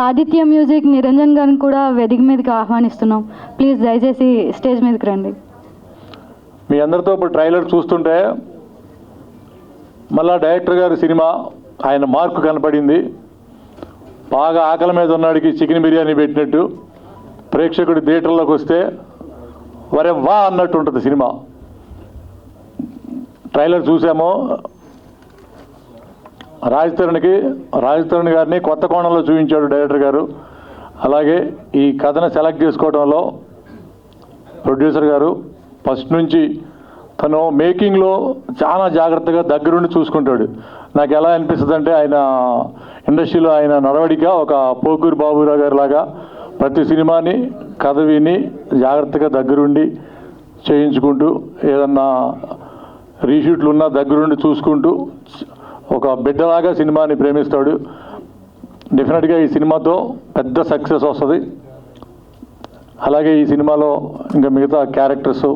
Aditya music Niranjan గారిని కూడా వేదిక మీదకి ఆహ్వానిస్తున్నాం. ప్లీజ్ దయచేసి స్టేజ్ మీదకి రండి. మీ అందరితో ఇప్పుడు ట్రైలర్ చూస్తుంటే మళ్ళా డైరెక్టర్ గారి సినిమా ఆయన మార్కు కనపడింది. బాగా ఆకలి మీద ఉన్నాడికి చికెన్ బిర్యానీ పెట్టినట్టు ప్రేక్షకుడు థియేటర్లోకి వస్తే వరే వా అన్నట్టు ఉంటుంది సినిమా. ట్రైలర్ చూసామో రాజ్ తరుణ్ గారిని కొత్త కోణంలో చూపించాడు డైరెక్టర్ గారు. అలాగే ఈ కథను సెలెక్ట్ చేసుకోవడంలో ప్రొడ్యూసర్ గారు ఫస్ట్ నుంచి తను మేకింగ్లో చాలా జాగ్రత్తగా దగ్గరుండి చూసుకుంటాడు. నాకు ఎలా అనిపిస్తుంది అంటే ఆయన ఇండస్ట్రీలో ఆయన నడవడిక ఒక పోకూరు బాబురావు గారి లాగా ప్రతి సినిమాని కథ విని జాగ్రత్తగా దగ్గరుండి చేయించుకుంటూ ఏదన్నా రీషూట్లు ఉన్నా దగ్గరుండి చూసుకుంటూ ఒక బిడ్డలాగా సినిమాని ప్రేమిస్తాడు. డెఫినెట్గా ఈ సినిమాతో పెద్ద సక్సెస్ వస్తుంది. అలాగే ఈ సినిమాలో ఇంకా మిగతా క్యారెక్టర్స్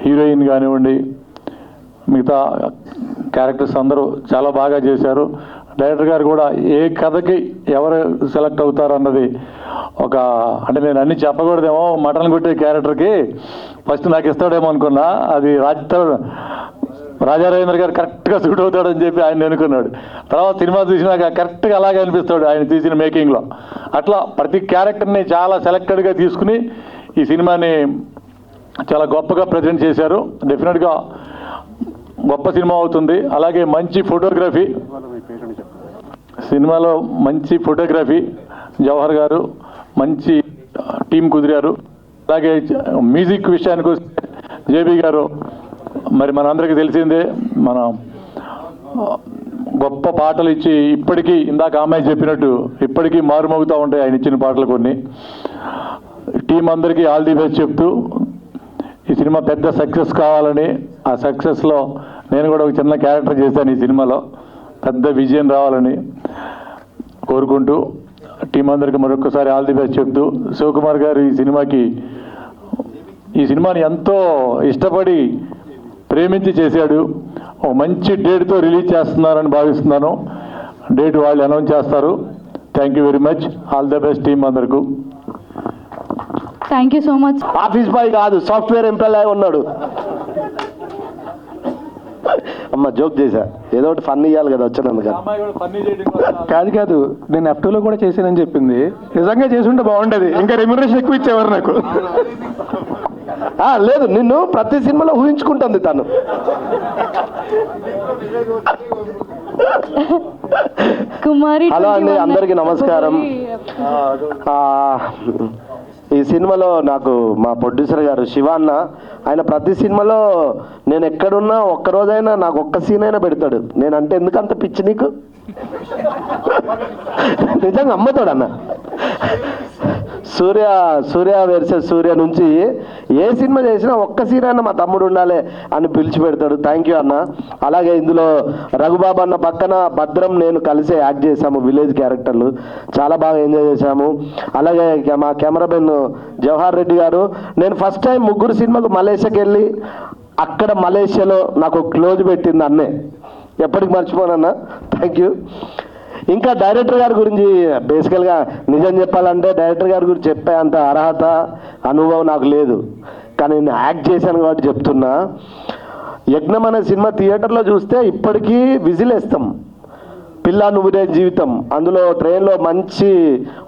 హీరోయిన్ కానివ్వండి మిగతా క్యారెక్టర్స్ అందరూ చాలా బాగా చేశారు. డైరెక్టర్ గారు కూడా ఏ కథకి ఎవరు సెలెక్ట్ అవుతారు అన్నది ఒక అంటే నేను అన్ని చెప్పకూడదేమో మటన్ కొట్టే క్యారెక్టర్కి ఫస్ట్ నాకు ఇస్తాడేమో అనుకున్నా. అది రాజారాజేంద్ర గారు కరెక్ట్గా సూట్ అవుతాడని చెప్పి ఆయన అనుకున్నాడు. తర్వాత సినిమా చూసినాక కరెక్ట్గా అలాగే అనిపిస్తాడు ఆయన తీసిన మేకింగ్లో. అట్లా ప్రతి క్యారెక్టర్ని చాలా సెలెక్టెడ్గా తీసుకుని ఈ సినిమాని చాలా గొప్పగా ప్రజెంట్ చేశారు. డెఫినెట్గా గొప్ప సినిమా అవుతుంది. అలాగే మంచి ఫోటోగ్రఫీ సినిమాలో మంచి ఫోటోగ్రఫీ జవహర్ గారు మంచి టీం కుదిరారు. అలాగే మ్యూజిక్ విషయానికి వస్తే జేబీ గారు మరి మనందరికీ తెలిసిందే మన గొప్ప పాటలు ఇచ్చి ఇప్పటికీ ఇందాక అమ్మాయి చెప్పినట్టు ఇప్పటికీ మారుమోగుతూ ఉంటాయి ఆయన ఇచ్చిన పాటలు కొన్ని. టీం అందరికీ ఆల్ ది బెస్ట్ చెప్తూ ఈ సినిమా పెద్ద సక్సెస్ కావాలని ఆ సక్సెస్లో నేను కూడా ఒక చిన్న క్యారెక్టర్ చేశాను. ఈ సినిమాలో పెద్ద విజయం రావాలని కోరుకుంటూ టీం అందరికీ మరొకసారి ఆల్ ది బెస్ట్ చెప్తూ శివకుమార్ గారు ఈ సినిమాని ఎంతో ఇష్టపడి ప్రేమించి చేశాడు. ఒక మంచి డేట్తో రిలీజ్ చేస్తున్నారని భావిస్తున్నాను. డేట్ వాళ్ళు అనౌన్స్ చేస్తారు. Thank you very much. All the best team అందరికీ. Thank you so much. Office boy కాదు సాఫ్ట్వేర్ ఎంప్లాయ్ ఉన్నాడు. అమ్మ జోక్ చేశా, ఏదో ఒకటి ఫన్ ఇవ్వాలి కదా వచ్చినందుకు. కాదు నేను F2లో కూడా చేశానని చెప్పింది. నిజంగా చేసుంటే బాగుండేది, ఇంకా రెమ్యునరేషన్ ఎక్కువ ఇచ్చేవారు నాకు. లేదు నిన్ను ప్రతి సినిమాలో ఊహించుకుంటుంది తను. హలో అండి, అందరికీ నమస్కారం. ఈ సినిమాలో నాకు మా ప్రొడ్యూసర్ గారు శివాన్న, ఆయన ప్రతి సినిమాలో నేను ఎక్కడున్నా ఒక్కరోజైనా నాకు ఒక్క సీన్ అయినా పెడతాడు. నేనంటే ఎందుకంత పిచ్చి నీకు? నిజంగా అమ్మతాడు అన్న. సూర్య వర్సెస్ సూర్య నుంచి ఏ సినిమా చేసినా ఒక్క సీన్ అయినా మా తమ్ముడు ఉండాలి అని పిలిచి పెడతాడు. థ్యాంక్ యూ అన్న. అలాగే ఇందులో రఘుబాబు అన్న పక్కన భద్రం నేను కలిసి యాక్ట్ చేశాము విలేజ్ క్యారెక్టర్లు, చాలా బాగా ఎంజాయ్ చేశాము. అలాగే మా కెమెరామెన్ జవహర్ రెడ్డి గారు, నేను ఫస్ట్ టైం ముగ్గురు సినిమాకు మలేషియాకి వెళ్ళి అక్కడ మలేషియాలో నాకు క్లోజ్ పెట్టింది అన్నే, ఎప్పటికి మర్చిపోనన్నా. Thank you. ఇంకా డైరెక్టర్ గారి గురించి బేసికల్గా నిజం చెప్పాలంటే డైరెక్టర్ గారి గురించి చెప్పే అంత అర్హత అనుభవం నాకు లేదు, కానీ నేను యాక్ట్ చేశాను కాబట్టి చెప్తున్నా. యజ్ఞం అనే సినిమా థియేటర్లో చూస్తే ఇప్పటికీ విజిల్ వేస్తాం. పిల్ల నువ్వురే జీవితం, అందులో ట్రైన్లో మంచి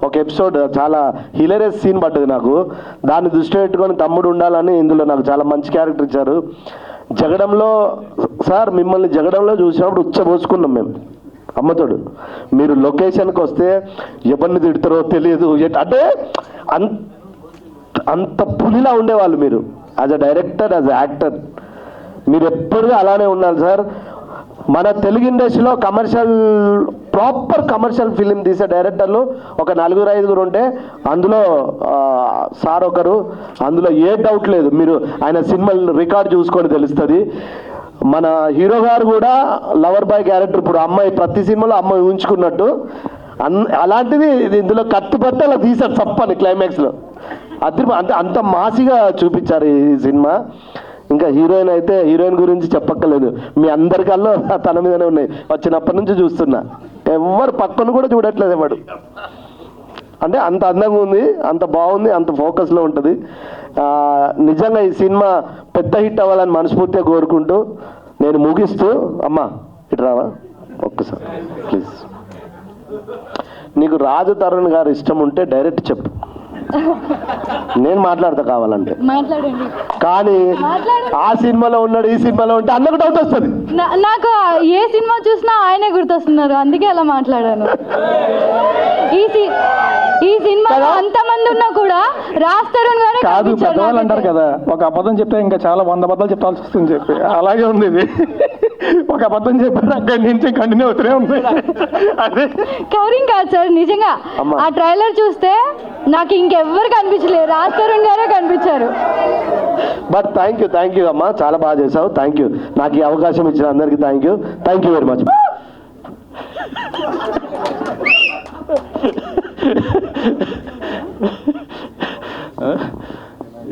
ఒక ఎపిసోడ్ చాలా హిలరియస్ సీన్ పడ్డది నాకు. దాన్ని దృష్టిలో పెట్టుకొని తమ్ముడు ఉండాలని ఇందులో నాకు చాలా మంచి క్యారెక్టర్ ఇచ్చారు. జగడంలో సార్ మిమ్మల్ని జగడంలో చూసినప్పుడు ఉచ్చబోసుకున్నాం మేము. అమ్మతోడు మీరు లొకేషన్కి వస్తే ఎవరిని తిడతారో తెలియదు, అంటే అంత పులిలా ఉండేవాళ్ళు మీరు. As a director, as a actor మీరు ఎప్పుడూ అలానే ఉండాలి సార్. మన తెలుగు ఇండస్ట్రీలో ప్రాపర్ కమర్షియల్ ఫిలిం తీసే డైరెక్టర్లు ఒక 4-5 ఉంటే అందులో సార్ ఒకరు. అందులో ఏ డౌట్ లేదు, మీరు ఆయన సినిమాలు రికార్డ్ చూసుకొని తెలుస్తుంది. మన హీరో గారు కూడా లవర్ బాయ్ క్యారెక్టర్, ఇప్పుడు అమ్మాయి ప్రతి సినిమాలో అమ్మాయి ఊహించుకున్నట్టు అలాంటిది ఇందులో కత్తిపట్టి అలా తీశారు చప్పని క్లైమాక్స్లో. అంత మాసిగా చూపించారు ఈ సినిమా. ఇంకా హీరోయిన్ అయితే హీరోయిన్ గురించి చెప్పక్కర్లేదు, మీ అందరికల్లో తన మీదనే ఉన్నాయి, వచ్చినప్పటి నుంచి చూస్తున్నా. ఎవరు పక్కన కూడా చూడట్లేదు వాడు. అంటే అంత అందంగా ఉంది, అంత బాగుంది, అంత ఫోకస్లో ఉంటుంది. నిజంగా ఈ సినిమా పెద్ద హిట్ అవ్వాలని మనస్ఫూర్తిగా కోరుకుంటూ నేను ముగిస్తూ, అమ్మా ఇటు రావా ఒక్కసారి ప్లీజ్. నీకు రాజు తరుణ్ గారు ఇష్టం ఉంటే డైరెక్ట్ చెప్పు, నేను మాట్లాడతా కావాలంటే. మాట్లాడండి. కానీ ఆ సినిమాలో ఉన్నాడు, ఈ సినిమాలో ఉంటే అన్నకు డౌట్ వస్తుంది. నాకు ఏ సినిమా చూసినా ఆయనే గుర్తొస్తున్నారు, అందుకే అలా మాట్లాడాను. ఈ సినిమాలో అంతమంది ఉన్నా కూడా రాజ్ తరుణ్ గారే కాదు. పెద్దవాళ్ళు అంటారు కదా, ఒక అబద్ధం చెప్తే ఇంకా చాలా 100 అబద్ధాలు చెప్పాల్సి వస్తుంది చెప్పి, అలాగే ఉంది ఇది. ఒక అబద్ధం చెప్పారు, అక్కడి నుంచి కంటిన్యూ అవుతూనే ఉంది. అదే కవరింగ్ కాదు సార్, నిజంగా ఆ ట్రైలర్ చూస్తే నాకు ఇంకెవ్వరు కనిపించలేదు, రాజ్ తరుణ్ గారే కనిపించారు. బట్ థ్యాంక్ యూ అమ్మా, చాలా బాగా చేసావు. థ్యాంక్ యూ, నాకు ఈ అవకాశం ఇచ్చిన అందరికీ థ్యాంక్ యూ వెరీ మచ్.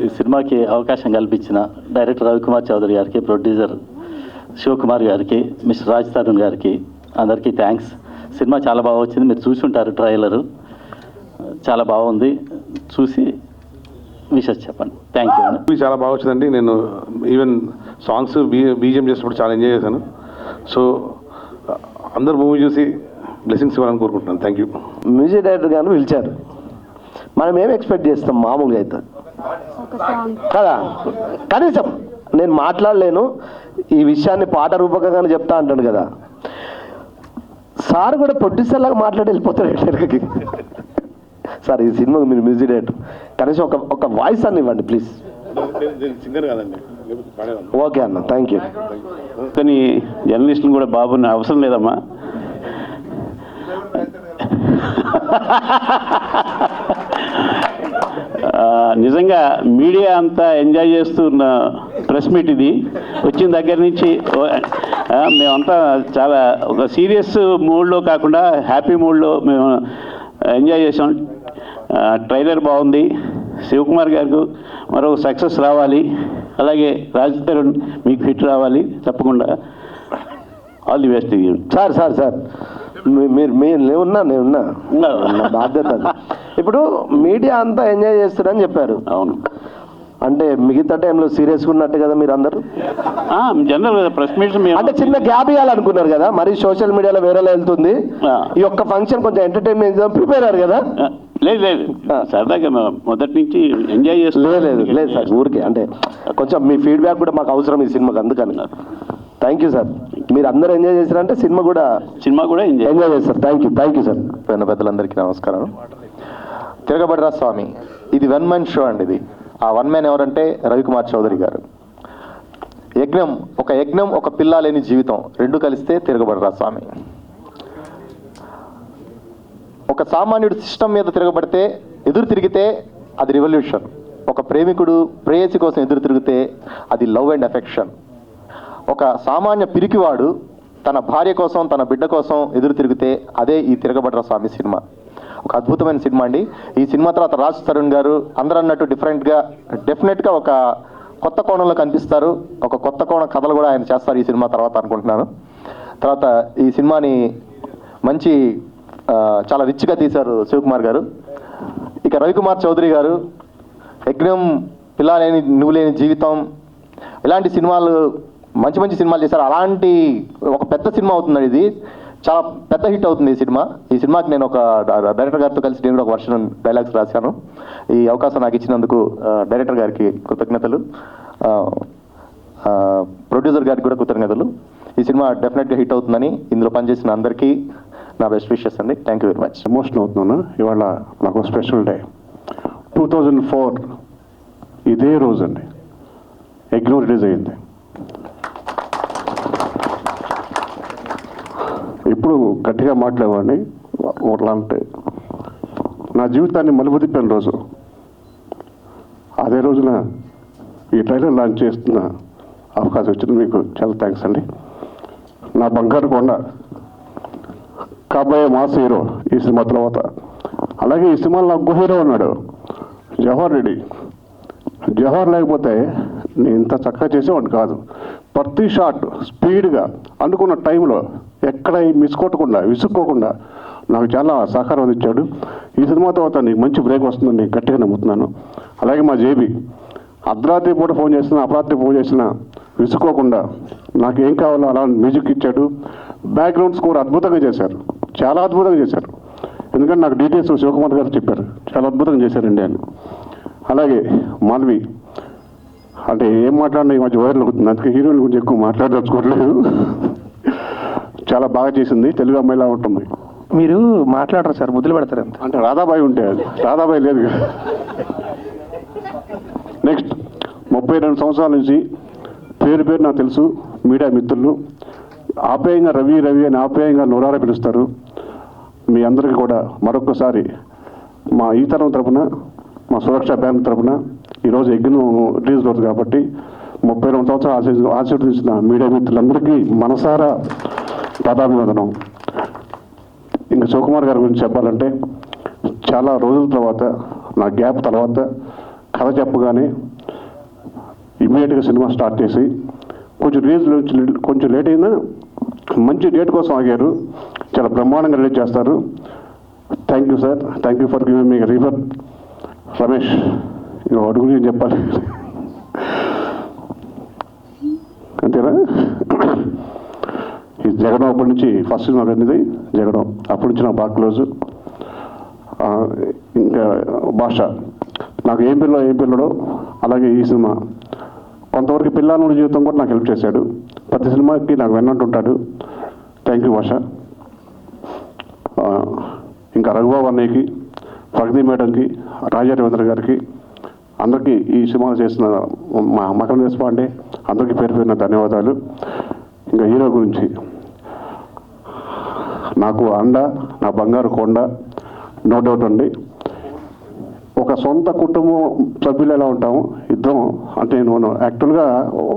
ఈ సినిమాకి అవకాశం కల్పించిన డైరెక్టర్ రవికుమార్ చౌదరి గారికి, ప్రొడ్యూసర్ శివకుమార్ గారికి, మిస్టర్ రాజ్ తరుణ్ గారికి అందరికీ థ్యాంక్స్. సినిమా చాలా బాగా వచ్చింది, మీరు చూసి ఉంటారు ట్రైలరు, చాలా బాగుంది, చూసి విషెస్ చెప్పండి. Thank you. మూవీ చాలా బాగా వచ్చిందండి. నేను ఈవెన్ సాంగ్స్ బీజిఎం చేసినప్పుడు చాలా ఎంజాయ్ చేశాను. సో అందరు మూవీ చూసి బ్లెస్సింగ్స్ ఇవ్వాలని కోరుకుంటున్నాను. Thank you. మ్యూజిక్ డైరెక్టర్ గారు పిలిచారు, మనం ఏం ఎక్స్పెక్ట్ చేస్తాం మామూలుగా అయితే కదా. కనీసం నేను మాట్లాడలేను, ఈ విషయాన్ని పాట రూపకంగానే చెప్తా అంటాను కదా. సార్ కూడా ప్రొడ్యూసర్ లాగా మాట్లాడి వెళ్ళిపోతాడు డైరెక్టర్కి. సార్ ఈ సినిమాకి మీరు మ్యూజిక్ డైరెక్టర్, కనీసం ఒక వాయిస్ అన్న ఇవ్వండి ప్లీజ్. సింగర్ కాదండి. ఓకే అన్న, థ్యాంక్ యూ. కానీ జర్నలిస్టులు కూడా బాబుని అవసరం లేదమ్మా. నిజంగా మీడియా అంతా ఎంజాయ్ చేస్తున్న ప్రెస్ మీట్ ఇది. వచ్చిన దగ్గర నుంచి మేమంతా చాలా ఒక సీరియస్ మూడ్లో కాకుండా హ్యాపీ మూడ్లో మేము ఎంజాయ్ చేసాం. ట్రైలర్ బాగుంది. శివకుమార్ గారికి మరో సక్సెస్ రావాలి, అలాగే రాజ్ తరుణ్ మీకు హిట్ రావాలి తప్పకుండా. All the best. సార్ మీరు నేనున్నా బాధ్యత. ఇప్పుడు మీడియా అంతా ఎంజాయ్ చేస్తారని చెప్పారు. అవును. అంటే మిగతా టైంలో సీరియస్గా ఉన్నట్టు కదా మీరు అందరూ? జనరల్ ప్రెస్ మీట్ అంటే చిన్న గ్యాప్ ఇవ్వాలనుకున్నారు కదా, మరి సోషల్ మీడియాలో వేరేలా వెళ్తుంది. ఈ ఒక్క ఫంక్షన్ కొంచెం ఎంటర్టైన్మెంట్ ప్రిపేర్ అయ్యారు కదా? లేదు సరదాగా మొదటి నుంచి ఎంజాయ్ చేస్తాం. లేదు సార్, ఊరికే అంటే కొంచెం మీ ఫీడ్బ్యాక్ కూడా మాకు అవసరం ఈ సినిమాకి, అందుకని. థ్యాంక్ యూ సార్, మీరు అందరూ ఎంజాయ్ చేశారంటే సినిమా కూడా ఎంజాయ్ చేస్తారు. Thank you sir. పెద్దలందరికీ నమస్కారం. తిరగబడరా స్వామి ఇది 1 man షో అండి. ఇది ఆ 1 man ఎవరంటే రవికుమార్ చౌదరి గారు. యజ్ఞం ఒక పిల్ల లేని జీవితం రెండు కలిస్తే తిరగబడరా స్వామి. ఒక సామాన్యుడు సిస్టమ్ మీద ఎదురు తిరిగితే అది రివల్యూషన్. ఒక ప్రేమికుడు ప్రేయసి కోసం ఎదురు తిరిగితే అది లవ్ అండ్ అఫెక్షన్. ఒక సామాన్య పిరికివాడు తన భార్య కోసం తన బిడ్డ కోసం ఎదురు తిరిగితే అదే ఈ తిరగబడరా స్వామి సినిమా. ఒక అద్భుతమైన సినిమా అండి. ఈ సినిమా తర్వాత రాజ్ తరుణ్ గారు అందరూ అన్నట్టు డెఫినెట్గా ఒక కొత్త కోణంలో కనిపిస్తారు. ఒక కొత్త కోణ కథలు కూడా ఆయన చేస్తారు ఈ సినిమా తర్వాత అనుకుంటున్నాను. తర్వాత ఈ సినిమాని మంచి చాలా రిచ్గా తీశారు శివకుమార్ గారు. ఇక రవికుమార్ చౌదరి గారు యజ్ఞం, పిల్ల లేని నువ్వు లేని జీవితం, ఇలాంటి సినిమాలు మంచి సినిమాలు చేశారు. అలాంటి ఒక పెద్ద సినిమా అవుతుందండి ఇది. చాలా పెద్ద హిట్ అవుతుంది ఈ సినిమాకి నేను ఒక డైరెక్టర్ గారితో కలిసి నేను ఒక వర్షన్ డైలాగ్స్ రాశాను. ఈ అవకాశం నాకు ఇచ్చినందుకు డైరెక్టర్ గారికి కృతజ్ఞతలు, ప్రొడ్యూసర్ గారికి కూడా కృతజ్ఞతలు. ఈ సినిమా డెఫినెట్గా హిట్ అవుతుందని ఇందులో పనిచేసిన అందరికీ నా బెస్ట్ విషెస్ అండి. Thank you very much. Emotion అవుతున్నాను. ఇవాళ నాకు స్పెషల్ డే. 2004 ఇదే రోజు అండి యజ్ఞం రిలీజ్ అయ్యింది. ఇప్పుడు గట్టిగా మాట్లాడేవాడిని, అలాంటి నా జీవితాన్ని మలుపు తిప్పిన రోజు. అదే రోజున ఈ ట్రైలర్ లాంచ్ చేస్తున్న అవకాశం వచ్చింది, మీకు చాలా థ్యాంక్స్ అండి. నా బంగారు కొండ కాబోయే మాస్ హీరో ఈ సినిమా తర్వాత. అలాగే ఈ సినిమాలో నాకు హీరో ఉన్నాడు, జవహర్ రెడ్డి. జవహర్ లేకపోతే నేను ఇంత చక్కగా చేసేవాడిని కాదు. ప్రతి షాట్ స్పీడ్గా అనుకున్న టైంలో ఎక్కడ మిస్ కొట్టకుండా విసుక్కోకుండా నాకు చాలా సహకారం అందించాడు. ఈ సినిమా తర్వాత నీకు మంచి బ్రేక్ వస్తుందని నేను గట్టిగా నమ్ముతున్నాను. అలాగే మా జేబీ అర్ధరాత్రి పూట ఫోన్ చేసినా అపరాత్రి ఫోన్ చేసినా విసుక్కోకుండా నాకు ఏం కావాలో అలా మ్యూజిక్ ఇచ్చాడు. బ్యాక్గ్రౌండ్ స్కోర్ అద్భుతంగా చేశారు, చాలా అద్భుతంగా చేశారు. ఎందుకంటే నాకు డీటెయిల్స్ శివకుమార్ గారు చెప్పారు, చాలా అద్భుతంగా చేశారండి అని. అలాగే మాల్వి అంటే ఏం మాట్లాడినా ఈ మధ్య వైరల్ అవుతుంది, అందుకే హీరోయిన్ గురించి ఎక్కువ మాట్లాడదలుచుకోవట్లేదు. చాలా బాగా చేసింది, తెలుగు అమ్మాయిలా ఉంటుంది. మీరు మాట్లాడరు సార్, ముద్దులు పెడతారు అంత. అంటే రాధాబాయి ఉంటే అది రాధాబాయి లేదు కదా. నెక్స్ట్ 32 సంవత్సరాల నుంచి పేరు పేరు నాకు తెలుసు, మీడియా మిత్రులు ఆప్యాయంగా రవి రవి అని ఆప్యాయంగా నోరారా పిలుస్తారు. మీ అందరికీ కూడా మరొకసారి మా ఈ తరం తరపున, మా సురక్ష బ్యాంక్ తరపున ఈరోజు ఎగ్గిన రిలీజ్ రోజు కాబట్టి 32 సంవత్సరాలు ఆశీర్వదించిన మీడియా మిత్రులందరికీ మనసారా పదాభివందనం. ఇంకా శివకుమార్ గారి గురించి చెప్పాలంటే చాలా రోజుల తర్వాత, నా గ్యాప్ తర్వాత కథ చెప్పగానే ఇమ్మీడియట్గా సినిమా స్టార్ట్ చేసి కొంచెం రిలీజ్ కొంచెం లేట్ అయినా మంచి డేట్ కోసం ఆగారు. చాలా బ్రహ్మాండంగా రిలీజ్ చేస్తారు. Thank you sir, thank you for giving me river. Ramesh ఇక అడుగు నేను చెప్పాలి అంతేనా? ఈ జగడం అప్పటి నుంచి ఫస్ట్ సినిమా అనేది జగడం, అప్పటి నుంచి నాకు బాగా క్లోజు. ఇంకా భాష నాకు ఏం పిల్లడో అలాగే ఈ సినిమా కొంతవరకు పిల్లల జీవితం కూడా నాకు హెల్ప్ చేశాడు. ప్రతి సినిమాకి నాకు వెన్నంటుంటాడు. థ్యాంక్ యూ భాష. ఇంకా రఘుబాబు అన్నయ్యకి, ప్రగతి మేడంకి, రాజా రవీంద్ర గారికి, అందరికీ ఈ సినిమాలు చేసిన మా మకర దేశపాండే అందరికీ పేరు పేరున ధన్యవాదాలు. ఇంకా హీరో గురించి నాకు అండ, నా బంగారు కొండ, నో డౌట్ అండి. ఒక సొంత కుటుంబం సభ్యులు ఎలా ఉంటాము ఇద్దరం, అంటే నేను యాక్చువల్గా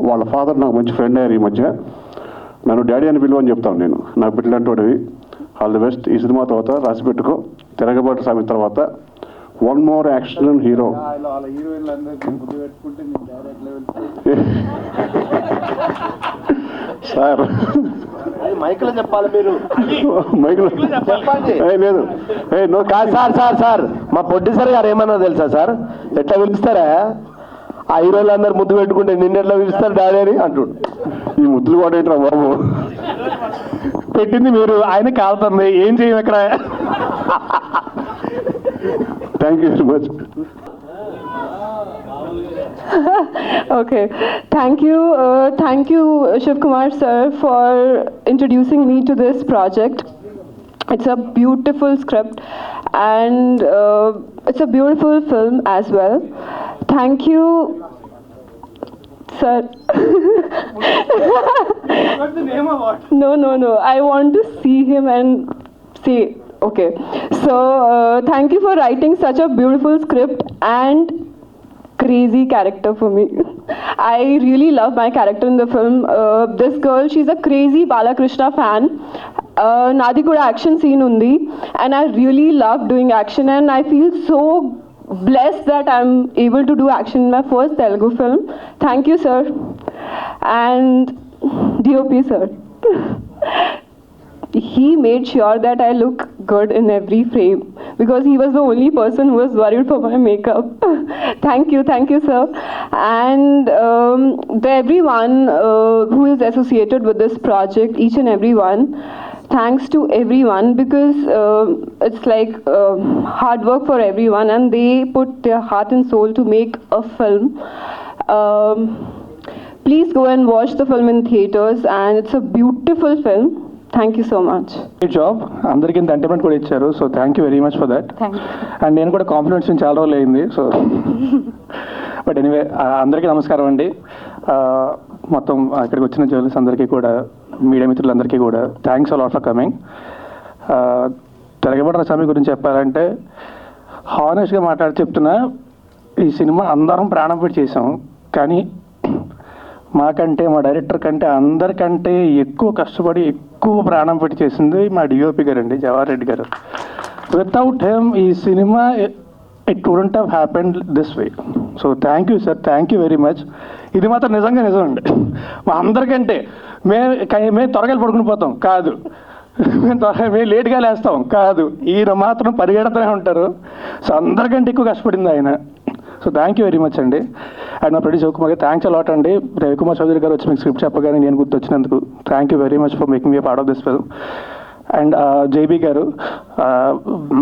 వాళ్ళ ఫాదర్ నాకు మంచి ఫ్రెండ్ అయ్యారు. ఈ మధ్య నన్ను డాడీ అని పిలువని చెప్తాను నేను, నా బిడ్డలంటోడివి. All the best. ఈ సినిమా తర్వాత రాసి పెట్టుకో, తిరగబాటు సామి తర్వాత one more action hero. Sir మైకులో చెప్పాలి మీరు, మైకులో లేదు కాదు సార్. సార్ మా ప్రొడ్యూసర్ గారు ఏమన్నా తెలుసా సార్, ఎట్లా పిలుస్తారా ఆ హీరోలందరూ ముద్దు పెట్టుకుంటే నిన్నెట్లా పిలుస్తారు డాడీ అని అంటుండు. ఈ ముద్దులు కూడా ఏంట్రా బాబు, పెట్టింది మీరు, ఆయన కాలుతుంది, ఏం చేయం ఇక్కడ. Thank you very much. Okay, thank you Shiv Kumar sir for introducing me to this project. It's a beautiful script and it's a beautiful film as well. Thank you sir. What's the name of what? No, I want to see him and say okay. So thank you for writing such a beautiful script and crazy character for me. I really love my character in the film. This girl, she's a crazy Balakrishna fan. Nadi kuda action scene undi and I really love doing action and I feel so blessed that I'm able to do action in my first Telugu film. Thank you sir and DOP sir. He made sure that I look good in every frame because he was the only person who was worried for my makeup. Thank you sir. And everyone who is associated with this project, each and everyone, thanks to everyone because it's like hard work for everyone and they put their heart and soul to make a film. Please go and watch the film in theaters and it's a beautiful film. Thank you so much. Job అందరికీ ఇంత entertainment కూడా ఇచ్చారు, so thank you very much for that. Thank you. And నేను కూడా confidence చాలా రోజులు అయింది, so but anyway అందరికీ నమస్కారం అండి. మొత్తం ఇక్కడికి వచ్చిన జర్నలిస్ట్ అందరికీ కూడా, మీడియా మిత్రులందరికీ కూడా థ్యాంక్స్ అలాట్ ఫర్ కమింగ్. తిరగబడ్డ స్వామి గురించి చెప్పాలంటే హానెస్ట్గా మాట్లాడి చెప్తున్నా, ఈ సినిమా అందరం ప్రాణం పెట్టి చేసాం, కానీ మాకంటే మా డైరెక్టర్ కంటే అందరికంటే ఎక్కువ కష్టపడి ఎక్కువ ప్రాణం పెట్టి చేసింది మా డిఓపి గారు అండి, జవహర్ రెడ్డి గారు. వితౌట్ హెమ్ ఈ cinema it wouldn't have happened this way. So thank you sir, thank you very much. ఇది మాత్రం నిజంగా నిజం అండి. మా అందరికంటే మేము త్వరగా పడుకుని పోతాం కాదు, మేము లేట్గా లేస్తాం కాదు, ఈయన మాత్రం పరిగెడుతూనే ఉంటారు. సో అందరికంటే ఎక్కువ కష్టపడింది ఆయన. So thank you very much అండి. అండ్ మా ప్రొడ్యూసర్ శివకుమార్ గారు థ్యాంక్స్ అలాట్ అండి. రవికుమార్ చౌదరి గారు వచ్చి మీకు స్క్రిప్ట్ చెప్పగానే నేను గుర్తొచ్చినందుకు thank you very much for making me part of this film. And JB గారు,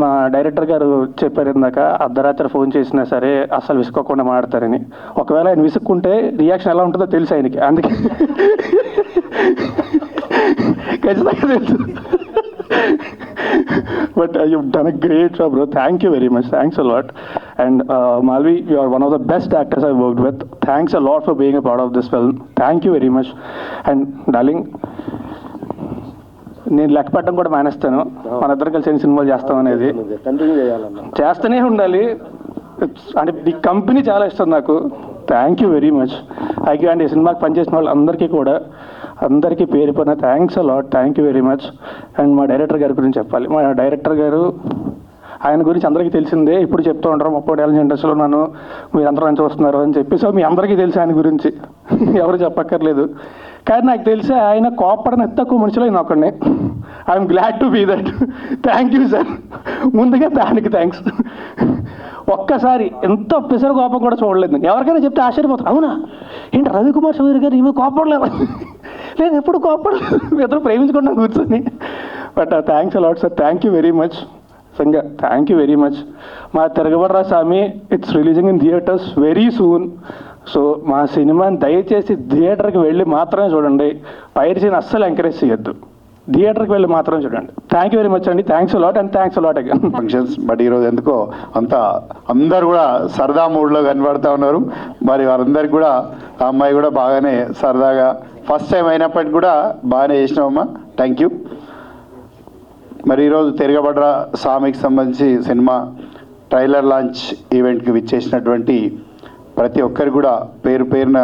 మా డైరెక్టర్ గారు చెప్పారు ఇందాక అర్ధరాత్రి ఫోన్ చేసినా సరే అసలు విసుక్కోకుండా మాడతారని. ఒకవేళ ఆయన విసుక్కుంటే రియాక్షన్ ఎలా ఉంటుందో తెలుసు ఆయనకి, అందుకే ఖచ్చితంగా తెలుసు. But you've done a great job, bro. Thank you very much. Thanks a lot. And Malvi, you are one of the best actors I've worked with. Thanks a lot for being a part of this film. Thank you very much. And darling, నేను లెక్క పెట్టడం కూడా మానేస్తాను. మన ఇద్దరు కలిసి సినిమాలు చేస్తాం అనేది కంటిన్యూ చేయాలన్నా, చేస్తూనే ఉండాలి. అంటే ఈ కంపెనీ చాలా ఇష్టం నాకు. Thank you very much. Thank you అండి. ఈ సినిమాకి పనిచేసిన వాళ్ళు అందరికీ కూడా, అందరికీ పేరు పైన thanks a lot. Thank you very much. And మా డైరెక్టర్ గారి గురించి చెప్పాలి. మా డైరెక్టర్ గారు, ఆయన గురించి అందరికీ తెలిసిందే, ఇప్పుడు చెప్తూ ఉంటారు 30 ఏళ్ళ ఇండస్ట్రీలో నన్ను మీరందరూ నుంచి వస్తున్నారు అని చెప్పి. సో మీ అందరికీ తెలిసి ఆయన గురించి ఎవరు చెప్పక్కర్లేదు. కానీ నాకు తెలిసి ఆయన కోపడని తక్కువ మనుషులు ఆయన ఒక్కడిని. I'm glad to be that. Thank you sir, ముందుగా దానికి థ్యాంక్స్. ఒక్కసారి ఎంత పిసరు కోపం కూడా చూడలేదు. ఎవరికైనా చెప్తే ఆశ్చర్యపోతారు, అవునా ఏంటి రవికుమార్ చౌదరి గారు ఈమె కోపడలేదు? లేదు, ఎప్పుడు కోపడలేదు, ఇద్దరు ప్రేమించుకుంటాం కూర్చొని. But thanks a lot sir. Thank you very much. సంగా థ్యాంక్ యూ వెరీ మచ్. మా Tiragabadara Swami it's releasing in theatres very soon. So మా సినిమాని దయచేసి థియేటర్కి వెళ్ళి మాత్రమే చూడండి. పైరసీని అస్సలు ఎంకరేజ్ చేయొద్దు, థియేటర్కి వెళ్ళి మాత్రమే చూడండి. థ్యాంక్ యూ వెరీ మచ్ అండి. Thanks a lot and thanks a lot again. Functions, but ఈరోజు ఎందుకో అంతా అందరు కూడా సరదా మూడ్లో కనబడుతూ ఉన్నారు. మరి వారందరికీ కూడా ఆ అమ్మాయి కూడా బాగానే సరదాగా ఫస్ట్ టైం అయినప్పటికీ కూడా బాగానే చేసినామమ్మా. Thank you. మరి ఈరోజు తిరగబడ్ర స్వామికి సంబంధించి సినిమా ట్రైలర్ లాంచ్ ఈవెంట్కి విచ్చేసినటువంటి ప్రతి ఒక్కరికి కూడా పేరు పేరున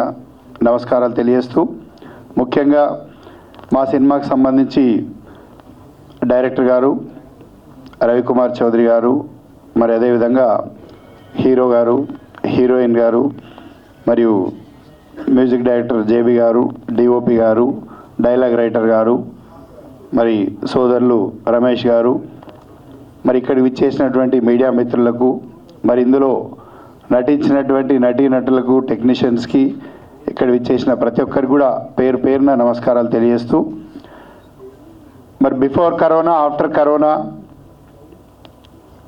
నమస్కారాలు తెలియజేస్తూ, ముఖ్యంగా మా సినిమాకి సంబంధించి డైరెక్టర్ గారు రవికుమార్ చౌదరి గారు, మరి అదేవిధంగా హీరో గారు, హీరోయిన్ గారు, మరియు మ్యూజిక్ డైరెక్టర్ జేబీ గారు, డిఓపి గారు, డైలాగ్ రైటర్ గారు, మరి సోదరులు రమేష్ గారు, మరి ఇక్కడికి విచ్చేసినటువంటి మీడియా మిత్రులకు, మరి ఇందులో నటించినటువంటి నటీనటులకు, టెక్నీషియన్స్కి, ఇక్కడ విచ్చేసిన ప్రతి ఒక్కరికి కూడా పేరు పేరున నమస్కారాలు తెలియజేస్తూ, మరి బిఫోర్ కరోనా, ఆఫ్టర్ కరోనా,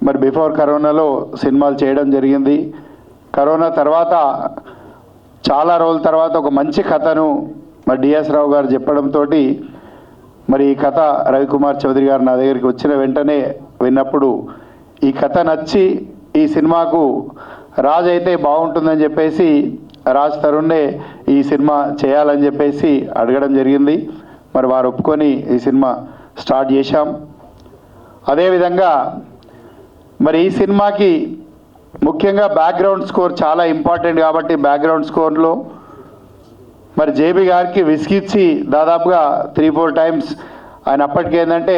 మరి బిఫోర్ కరోనాలో సినిమాలు చేయడం జరిగింది. కరోనా తర్వాత చాలా రోజుల తర్వాత ఒక మంచి కథను మరి డిఎస్ రావు గారు చెప్పడంతో మరి ఈ కథ రవికుమార్ చౌదరి గారు నా దగ్గరికి వచ్చిన వెంటనే విన్నప్పుడు ఈ కథ నచ్చి ఈ సినిమాకు రాజ్ అయితే బాగుంటుందని చెప్పేసి రాజ్ తరుణ్నే ఈ సినిమా చేయాలని చెప్పేసి అడగడం జరిగింది. మరి వారు ఒప్పుకొని ఈ సినిమా స్టార్ట్ చేశాం. అదేవిధంగా మరి ఈ సినిమాకి ముఖ్యంగా బ్యాక్గ్రౌండ్ స్కోర్ చాలా ఇంపార్టెంట్ కాబట్టి బ్యాక్గ్రౌండ్ స్కోర్లో మరి జేబీ గారికి విసిగిచ్చి దాదాపుగా 3-4 టైమ్స్ ఆయన అప్పటికి ఏంటంటే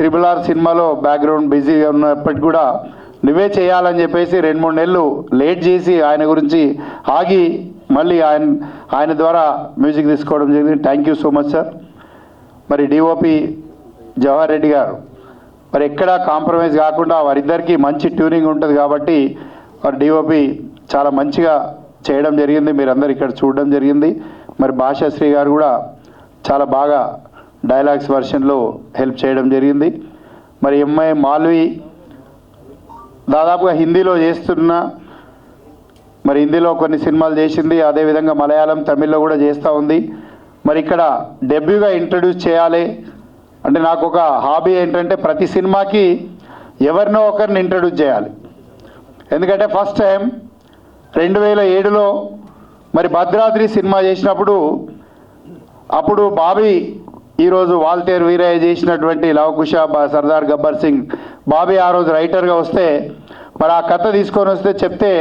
RRR సినిమాలో బ్యాక్గ్రౌండ్ బిజీగా ఉన్నప్పటికి కూడా నువ్వే చేయాలని చెప్పేసి 2-3 నెలలు లేట్ చేసి ఆయన గురించి ఆగి మళ్ళీ ఆయన ద్వారా మ్యూజిక్ తీసుకోవడం జరిగింది. Thank you so much sir. మరి డిఓపి జవహర్ రెడ్డి గారు మరి ఎక్కడా కాంప్రమైజ్ కాకుండా వారిద్దరికీ మంచి ట్యూనింగ్ ఉంటుంది కాబట్టి మరి డిఓపి చాలా మంచిగా చేయడం జరిగింది. మీరందరూ ఇక్కడ చూడడం జరిగింది. మరి భాషాశ్రీ గారు కూడా చాలా బాగా డైలాగ్స్ వర్షన్లో హెల్ప్ చేయడం జరిగింది. మరి ఎంఐ మాల్వి దాదాపుగా హిందీలో చేస్తున్నా, మరి హిందీలో కొన్ని సినిమాలు చేసింది, అదేవిధంగా మలయాళం, తమిళ్లో కూడా చేస్తూ ఉంది. మరి ఇక్కడ డెబ్యూగా ఇంట్రడ్యూస్ చేయాలి అంటే నాకు ఒక హాబీ ఏంటంటే ప్రతి సినిమాకి ఎవరినో ఒకరిని ఇంట్రడ్యూస్ చేయాలి. ఎందుకంటే ఫస్ట్ టైం 2007లో మరి భద్రాద్రి సినిమా చేసినప్పుడు అప్పుడు బాబీ, ఈరోజు వాల్తేరు వీరయ్య చేసినటువంటి లవకుశ, సర్దార్ గబ్బర్ సింగ్, బాబీ ఆ రోజు రైటర్గా వస్తే మరి ఆ కథ తీసుకొని వస్తే చెప్తే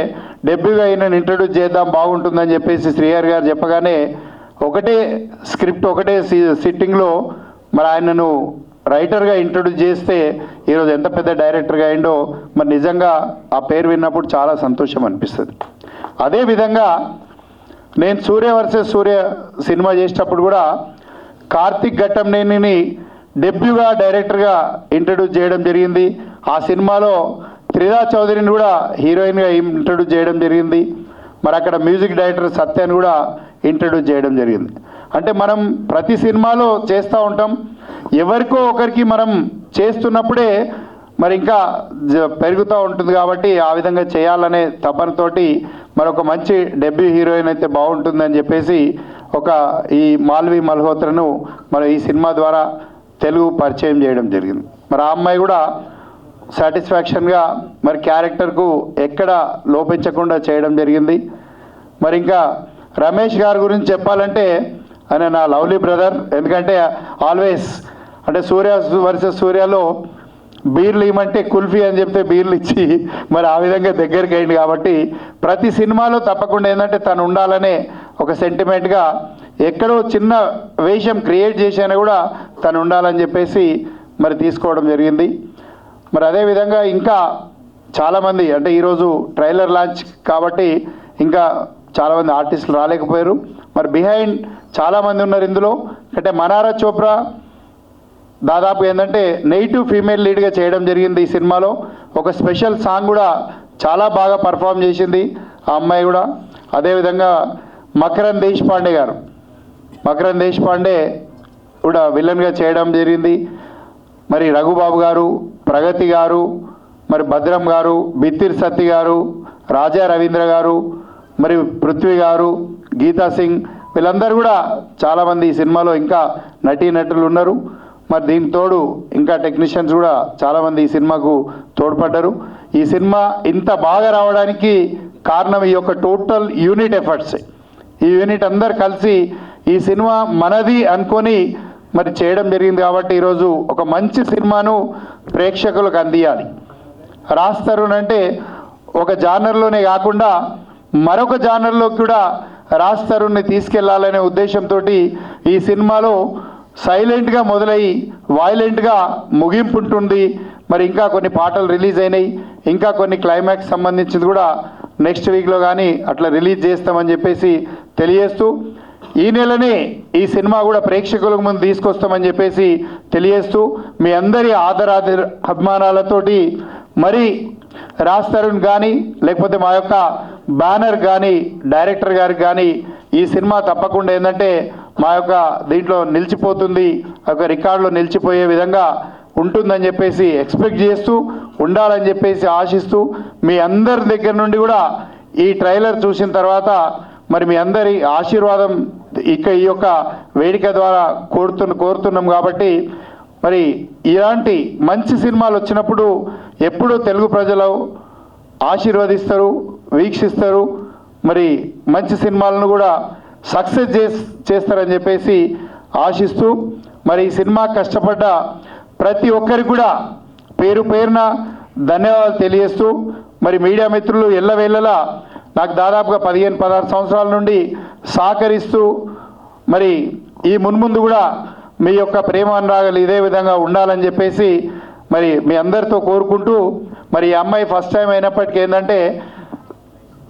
డెబ్యూగా ఈయనను ఇంట్రడ్యూస్ చేద్దాం బాగుంటుందని చెప్పేసి శ్రీహరి గారు చెప్పగానే ఒకటే స్క్రిప్ట్ ఒకటే సిట్టింగ్లో మరి ఆయనను రైటర్గా ఇంట్రొడ్యూస్ చేస్తే ఈరోజు ఎంత పెద్ద డైరెక్టర్గా అయిండో మరి నిజంగా ఆ పేరు విన్నప్పుడు చాలా సంతోషం అనిపిస్తుంది. అదేవిధంగా నేను సూర్య వర్సెస్ సూర్య సినిమా చేసేటప్పుడు కూడా కార్తిక్ ఘట్టంనేనిని డెబ్యూగా డైరెక్టర్గా ఇంట్రడ్యూస్ చేయడం జరిగింది. ఆ సినిమాలో త్రిదా చౌదరిని కూడా హీరోయిన్గా ఇంట్రడ్యూస్ చేయడం జరిగింది. మరి అక్కడ మ్యూజిక్ డైరెక్టర్ సత్యాన్ని కూడా ఇంట్రడ్యూస్ చేయడం జరిగింది. అంటే మనం ప్రతి సినిమాలో చేస్తూ ఉంటాం, ఎవరికో ఒకరికి మనం చేస్తున్నప్పుడే మరి ఇంకా పెరుగుతూ ఉంటుంది. కాబట్టి ఆ విధంగా చేయాలనే తపనతోటి మరొక మంచి డెబ్యూ హీరోయిన్ అయితే బాగుంటుందని చెప్పేసి ఈ మాల్వి మల్హోత్రను మనం ఈ సినిమా ద్వారా తెలుగు పరిచయం చేయడం జరిగింది. మరి ఆ అమ్మాయి కూడా సాటిస్ఫాక్షన్గా మరి క్యారెక్టర్కు ఎక్కడ లోపించకుండా చేయడం జరిగింది. మరి ఇంకా రమేష్ గారి గురించి చెప్పాలంటే ఆయన నా లవ్లీ బ్రదర్. ఎందుకంటే ఆల్వేస్ అంటే సూర్య వర్సెస్ సూర్యలో బీర్లు ఇవ్వమంటే కుల్ఫీ అని చెప్తే బీర్లు ఇచ్చి మరి ఆ విధంగా దగ్గరికి అయింది. కాబట్టి ప్రతి సినిమాలో తప్పకుండా ఏంటంటే తను ఉండాలనే ఒక సెంటిమెంట్గా ఎక్కడో చిన్న వేషం క్రియేట్ చేసినా కూడా తను ఉండాలని చెప్పేసి మరి తీసుకోవడం జరిగింది. మరి అదేవిధంగా ఇంకా చాలామంది అంటే ఈరోజు ట్రైలర్ లాంచ్ కాబట్టి ఇంకా చాలామంది ఆర్టిస్టులు రాలేకపోయారు. మరి బిహైండ్ చాలామంది ఉన్నారు ఇందులో. అంటే మనారా చోప్రా దాదాపు ఏంటంటే నెగిటివ్ ఫీమేల్ లీడ్గా చేయడం జరిగింది ఈ సినిమాలో. ఒక స్పెషల్ సాంగ్ కూడా చాలా బాగా పర్ఫామ్ చేసింది ఆ అమ్మాయి కూడా. అదేవిధంగా మకరన్ దేశపాండే గారు, మకరన్ దేశపాండే కూడా విలన్గా చేయడం జరిగింది. మరి రఘుబాబు గారు, ప్రగతి గారు, మరి భద్రం గారు, బిత్తిర్ సత్తి గారు, రాజా రవీంద్ర గారు, మరి పృథ్వీ గారు, గీతా సింగ్, వీళ్ళందరూ కూడా చాలామంది ఈ సినిమాలో ఇంకా నటీనటులు ఉన్నారు. మరి దీనికి తోడు ఇంకా టెక్నీషియన్స్ కూడా చాలామంది ఈ సినిమాకు తోడ్పడ్డారు. ఈ సినిమా ఇంత బాగా రావడానికి కారణం ఈ యొక్క టోటల్ యూనిట్ ఎఫర్ట్స్. ఈ యూనిట్ అందరు కలిసి ఈ సినిమా మనది అనుకొని మరి చేయడం జరిగింది. కాబట్టి ఈరోజు ఒక మంచి సినిమాను ప్రేక్షకులకు అందియాలి. రాజ్ తరుణ్ అంటే ఒక జానర్లోనే కాకుండా మరొక జానర్లో కూడా రాజ్ తరుణ్ని తీసుకెళ్లాలనే ఉద్దేశంతో ఈ సినిమాలో సైలెంట్గా మొదలయ్యి వైలెంట్గా ముగింపు ఉంటుంది. మరి ఇంకా కొన్ని పాటలు రిలీజ్ అయినాయి, ఇంకా కొన్ని క్లైమాక్స్ సంబంధించింది కూడా నెక్స్ట్ వీక్లో కానీ అట్లా రిలీజ్ చేస్తామని చెప్పేసి తెలియజేస్తూ ఈ నెలనే ఈ సినిమా కూడా ప్రేక్షకులకు ముందు తీసుకొస్తామని చెప్పేసి తెలియజేస్తూ మీ అందరి అభిమానాలతోటి మరి రాజ్ తరుణ్ కానీ లేకపోతే మా యొక్క బ్యానర్ కానీ డైరెక్టర్ గారికి కానీ ఈ సినిమా తప్పకుండా ఏంటంటే మా యొక్క దీంట్లో నిలిచిపోతుంది, ఒక రికార్డులో నిలిచిపోయే విధంగా ఉంటుందని చెప్పేసి ఎక్స్పెక్ట్ చేస్తూ ఉండాలని చెప్పేసి ఆశిస్తూ మీ అందరి దగ్గర నుండి కూడా ఈ ట్రైలర్ చూసిన తర్వాత మరి మీ అందరి ఆశీర్వాదం ఈ యొక్క వేదిక ద్వారా కోరుతున్నాం. కాబట్టి మరి ఇలాంటి మంచి సినిమాలు వచ్చినప్పుడు ఎప్పుడూ తెలుగు ప్రజలు ఆశీర్వదిస్తారు, వీక్షిస్తారు. మరి మంచి సినిమాలను కూడా సక్సెస్ చేస్తారని చెప్పేసి ఆశిస్తూ మరి ఈ సినిమా కష్టపడ్డ ప్రతి ఒక్కరికి కూడా పేరు పేరున ధన్యవాదాలు తెలియజేస్తూ మరి మీడియా మిత్రులు ఎల్లవేళలా నాకు దాదాపుగా 15-16 సంవత్సరాల నుండి సహకరిస్తూ మరి ఈ మున్ముందు కూడా మీ యొక్క ప్రేమ అనురాగాలు ఇదే విధంగా ఉండాలని చెప్పేసి మరి మీ అందరితో కోరుకుంటూ మరి ఈ అమ్మాయి ఫస్ట్ టైం అయినప్పటికీ ఏంటంటే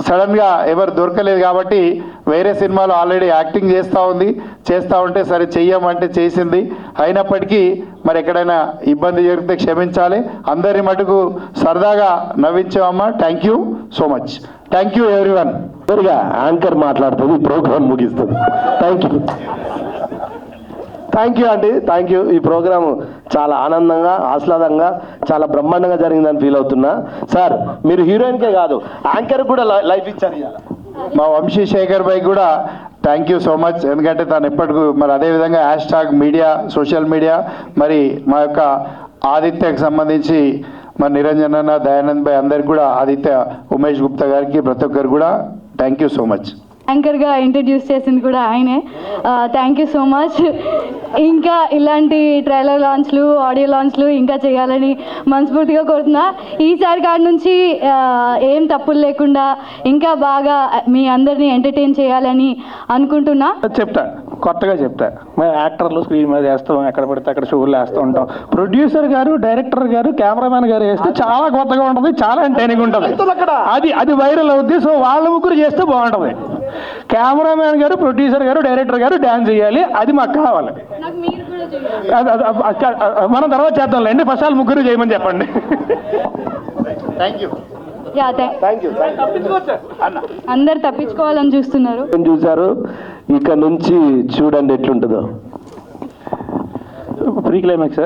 సడన్గా ఎవరు దొరకలేదు కాబట్టి వేరే సినిమాలో ఆల్రెడీ యాక్టింగ్ చేస్తూ ఉంటే సరే చెయ్యమంటే చేసింది. అయినప్పటికీ మరి ఎక్కడైనా ఇబ్బంది జరిగితే క్షమించాలి. అందరి మటుకు సరదాగా నవ్వించామమ్మా. Thank you so much. Thank you everyone. సరిగా యాంకర్ మాట్లాడుతుంది, ప్రోగ్రామ్ ముగిస్తుంది. థ్యాంక్ యూ అండి, థ్యాంక్ యూ. ఈ ప్రోగ్రామ్ చాలా ఆనందంగా ఆహ్లాదంగా చాలా బ్రహ్మాండంగా జరిగిందని ఫీల్ అవుతున్నా. సార్ మీరు హీరోయిన్కే కాదు యాంకర్ కూడా లైఫ్ ఇచ్చారు. మా వంశీ శేఖర్ భాయ్ కూడా థ్యాంక్ యూ సో మచ్. ఎందుకంటే తను ఎప్పటికీ మరి అదేవిధంగా హ్యాష్ట్యాగ్ మీడియా, సోషల్ మీడియా, మరి మా యొక్క ఆదిత్యకు సంబంధించి మరి నిరంజన్ అన్న, దయానంద్ భాయ్ అందరికి కూడా, ఆదిత్య ఉమేష్ గుప్తా గారికి ప్రతి ఒక్కరు కూడా థ్యాంక్ యూ సో మచ్. యాంకర్గా ఇంట్రడ్యూస్ చేసింది కూడా ఆయనే. Thank you so much. ఇంకా ఇలాంటి ట్రైలర్ లాంచ్లు, ఆడియో లాంచ్లు ఇంకా చేయాలని మనస్ఫూర్తిగా కోరుతున్నా. ఈసారి కాడి నుంచి ఏం తప్పులు లేకుండా ఇంకా బాగా మీ అందరినీ ఎంటర్టైన్ చేయాలని అనుకుంటున్నా. చెప్తాను కొత్తగా చెప్తా. మేము యాక్టర్లు స్క్రీన్ మీద వేస్తాం, ఎక్కడ పడితే అక్కడ షోలు వేస్తూ ఉంటాం. ప్రొడ్యూసర్ గారు, డైరెక్టర్ గారు, కెమెరామెన్ గారు వేస్తే చాలా కొత్తగా ఉంటుంది, చాలా ఎంటర్టైనింగ్ ఉంటుంది. అది వైరల్ అవుద్ది. సో వాళ్ళ ముగ్గురు చేస్తే బాగుంటుంది. కెమెరామెన్ గారు, ప్రొడ్యూసర్ గారు, డైరెక్టర్ గారు డాన్స్ చేయాలి, అది మాకు కావాలి. మనం తర్వాత చేద్దాంలేండి, ఫస్ట్ వాళ్ళు ముగ్గురు చేయమని చెప్పండి. అందరు తప్పించుకోవాలని చూస్తున్నారు. చూసారు, ఇక నుంచి చూడండి ఎట్లుంటుందో. ప్రీ క్లైమాక్స్